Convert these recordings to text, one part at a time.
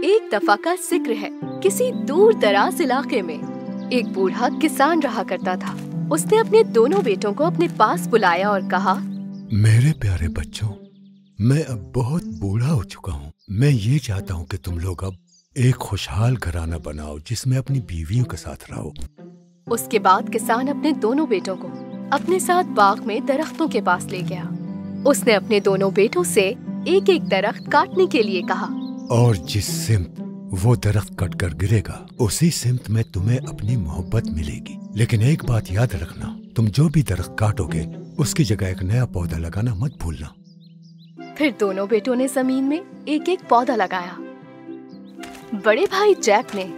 एक दफा का जिक्र है। किसी दूर दराज इलाके में एक बूढ़ा किसान रहा करता था। उसने अपने दोनों बेटों को अपने पास बुलाया और कहा, मेरे प्यारे बच्चों, मैं अब बहुत बूढ़ा हो चुका हूँ। मैं ये चाहता हूँ कि तुम लोग अब एक खुशहाल घराना बनाओ जिसमें अपनी बीवियों के साथ रहो। उसके बाद किसान अपने दोनों बेटों को अपने साथ बाग में दरख्तों के पास ले गया। उसने अपने दोनों बेटों से एक एक दरख्त काटने के लिए कहा, और जिस सिमत वो दरख्त कट कर गिरेगा उसी सिमत में तुम्हें अपनी मोहब्बत मिलेगी। लेकिन एक बात याद रखना, तुम जो भी दरख्त काटोगे उसकी जगह एक नया पौधा लगाना मत भूलना। फिर दोनों बेटों ने जमीन में एक एक पौधा लगाया। बड़े भाई जैक ने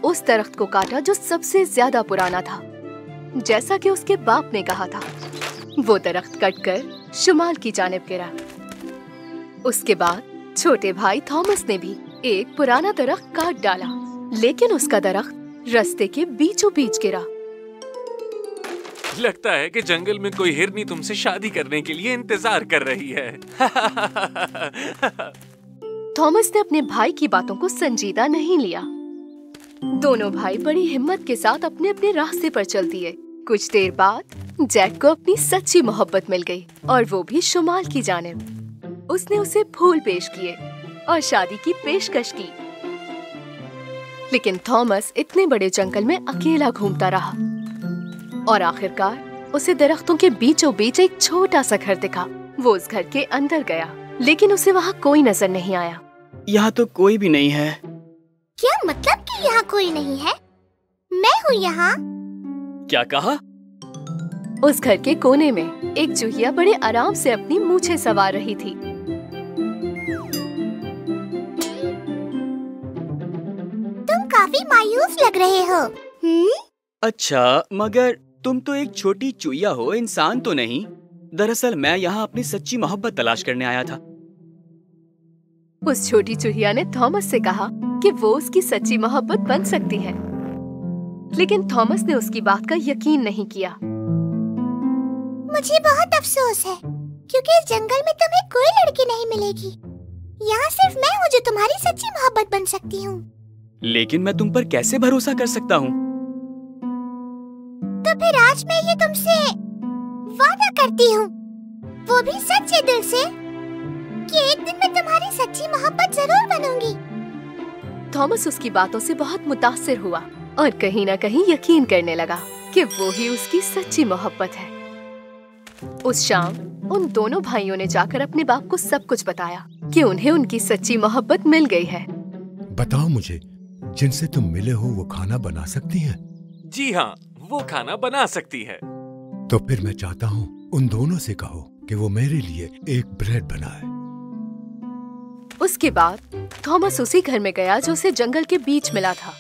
उस दरख्त को काटा जो सबसे ज्यादा पुराना था। जैसा कि उसके बाप ने कहा था, वो दरख्त कटकर शुमाल की जानिब गिरा। उसके बाद छोटे भाई थॉमस ने भी एक पुराना दरख्त काट डाला, लेकिन उसका दरख्त रास्ते के बीचों बीच गिरा। लगता है कि जंगल में कोई हिरनी तुमसे शादी करने के लिए इंतजार कर रही है। थॉमस ने अपने भाई की बातों को संजीदा नहीं लिया। दोनों भाई बड़ी हिम्मत के साथ अपने अपने रास्ते पर चल दिए। कुछ देर बाद जैक को अपनी सच्ची मोहब्बत मिल गई और वो भी शुमाल की जानिब। उसने उसे फूल पेश किए और शादी की पेशकश की। लेकिन थॉमस इतने बड़े जंगल में अकेला घूमता रहा और आखिरकार उसे दरख्तों के बीचों बीच एक छोटा सा घर दिखा। वो उस घर के अंदर गया, लेकिन उसे वहाँ कोई नजर नहीं आया। यहाँ तो कोई भी नहीं है। क्या मतलब कि यहाँ कोई नहीं है? मैं हूँ यहाँ। क्या कहा? उस घर के कोने में एक चूहिया बड़े आराम से अपनी मूछें संवार रही थी। तुम काफी मायूस लग रहे हो। अच्छा, मगर तुम तो एक छोटी चूहिया हो, इंसान तो नहीं। दरअसल मैं यहाँ अपनी सच्ची मोहब्बत तलाश करने आया था। उस छोटी चूहिया ने थॉमस से कहा कि वो उसकी सच्ची मोहब्बत बन सकती है, लेकिन थॉमस ने उसकी बात का यकीन नहीं किया। मुझे बहुत अफसोस है, क्योंकि इस जंगल में तुम्हें कोई लड़की नहीं मिलेगी। यहाँ सिर्फ मैं हूँ जो तुम्हारी सच्ची मोहब्बत बन सकती हूँ। लेकिन मैं तुम पर कैसे भरोसा कर सकता हूँ? तो फिर आज मैं ये तुमसे वादा करती हूँ, वो भी सच्चे दिल से, कि एक दिन मैं तुम्हारी सच्ची मोहब्बत जरूर बनूंगी। थॉमस उसकी बातों से बहुत मुतासिर हुआ और कहीं न कहीं यकीन करने लगा कि वो ही उसकी सच्ची मोहब्बत है। उस शाम उन दोनों भाइयों ने जाकर अपने बाप को सब कुछ बताया कि उन्हें उनकी सच्ची मोहब्बत मिल गई है। बताओ मुझे, जिनसे तुम मिले हो वो खाना बना सकती हैं? जी हाँ, वो खाना बना सकती है। तो फिर मैं चाहता हूँ उन दोनों से कहो कि वो मेरे लिए एक ब्रेड बनाए। उसके बाद थॉमस उसी घर में गया जो उसे जंगल के बीच मिला था,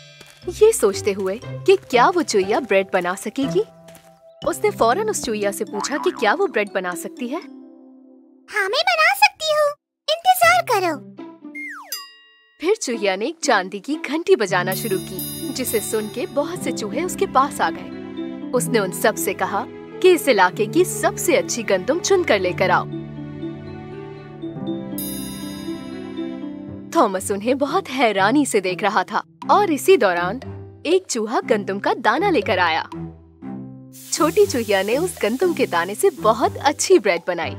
ये सोचते हुए कि क्या वो चूहिया ब्रेड बना सकेगी। उसने फौरन उस चूहिया से पूछा कि क्या वो ब्रेड बना सकती है। हाँ, मैं बना सकती हूँ, इंतजार करो। फिर चूहिया ने एक चांदी की घंटी बजाना शुरू की, जिसे सुन के बहुत से चूहे उसके पास आ गए। उसने उन सब से कहा कि इस इलाके की सबसे अच्छी गंदम चुन कर लेकर आओ। थॉमस उन्हें बहुत हैरानी से देख रहा था और इसी दौरान एक चूहा गंदम का दाना लेकर आया। छोटी चूहिया ने उस गंदम के दाने से बहुत अच्छी ब्रेड बनाई।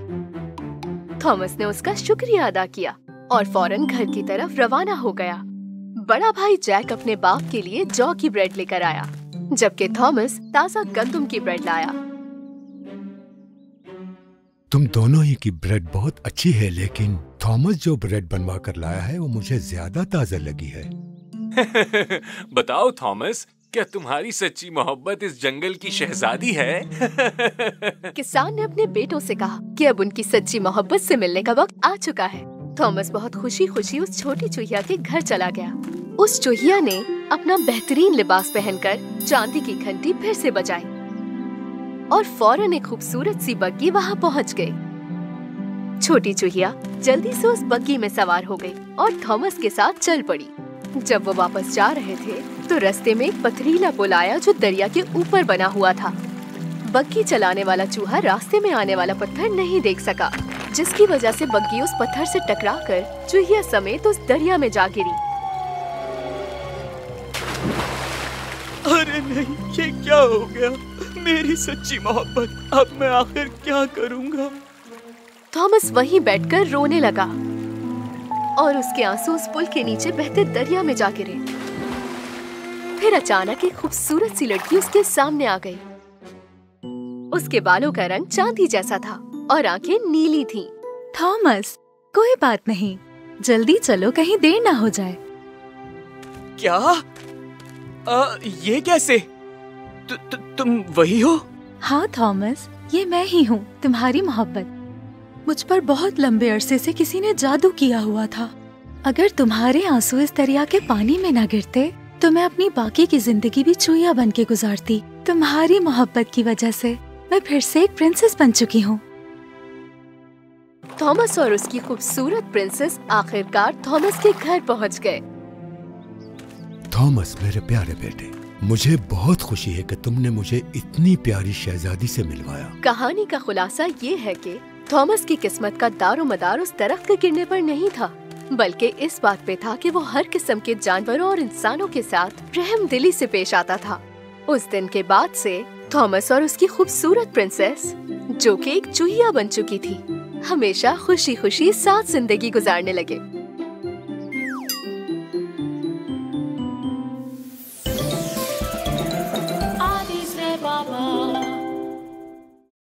थॉमस ने उसका शुक्रिया अदा किया और फौरन घर की तरफ रवाना हो गया। बड़ा भाई जैक अपने बाप के लिए जौ की ब्रेड लेकर आया, जबकि थॉमस ताज़ा गंदम की ब्रेड लाया। तुम दोनों ही की ब्रेड बहुत अच्छी है, लेकिन थॉमस जो ब्रेड बनवा कर लाया है वो मुझे ज्यादा ताज़ा लगी है। बताओ थॉमस, क्या तुम्हारी सच्ची मोहब्बत इस जंगल की शहजादी है? किसान ने अपने बेटों से कहा कि अब उनकी सच्ची मोहब्बत से मिलने का वक्त आ चुका है। थॉमस बहुत खुशी खुशी उस छोटी चूहिया के घर चला गया। उस चूहिया ने अपना बेहतरीन लिबास पहनकर चांदी की घंटी फिर से बजाई और फौरन एक खूबसूरत सी बग्गी वहाँ पहुँच गई। छोटी चूहिया जल्दी से उस बग्गी में सवार हो गई और थॉमस के साथ चल पड़ी। जब वो वापस जा रहे थे तो रास्ते में एक पथरीला पुल आया जो दरिया के ऊपर बना हुआ था। बग्गी चलाने वाला चूहा रास्ते में आने वाला पत्थर नहीं देख सका, जिसकी वजह से बग्गी उस पत्थर से टकराकर चूहिया समेत उस दरिया में जा गिरी। अरे नहीं, ये क्या हो गया? मेरी सच्ची मोहब्बत, अब मैं आखिर क्या करूँगा? थॉमस वहीं बैठकर रोने लगा और उसके आंसू उस पुल के नीचे बहते दरिया में जा गिरे। फिर अचानक एक खूबसूरत सी लड़की उसके सामने आ गई। उसके बालों का रंग चांदी जैसा था और आंखें नीली थीं। थॉमस, कोई बात नहीं, जल्दी चलो, कहीं देर ना हो जाए। क्या? ये कैसे? तुम वही हो? हाँ थॉमस, ये मैं ही हूँ, तुम्हारी मोहब्बत। मुझ पर बहुत लंबे अरसे से किसी ने जादू किया हुआ था। अगर तुम्हारे आंसू इस दरिया के पानी में न गिरते तो मैं अपनी बाकी की जिंदगी भी चूहिया बन के गुजारती। तुम्हारी मोहब्बत की वजह से मैं फिर से एक प्रिंसेस बन चुकी हूँ। थॉमस और उसकी खूबसूरत प्रिंसेस आखिरकार थॉमस के घर पहुँच गए। थॉमस मेरे प्यारे बेटे, मुझे बहुत खुशी है कि तुमने मुझे इतनी प्यारी शहजादी से मिलवाया। कहानी का खुलासा ये है कि थॉमस की किस्मत का दारोमदार उस दरख्त के गिरने पर नहीं था, बल्कि इस बात पे था कि वो हर किस्म के जानवरों और इंसानों के साथ रहमदिली से पेश आता था। उस दिन के बाद से थॉमस और उसकी खूबसूरत प्रिंसेस, जो कि एक चूहिया बन चुकी थी, हमेशा खुशी खुशी साथ जिंदगी गुजारने लगे।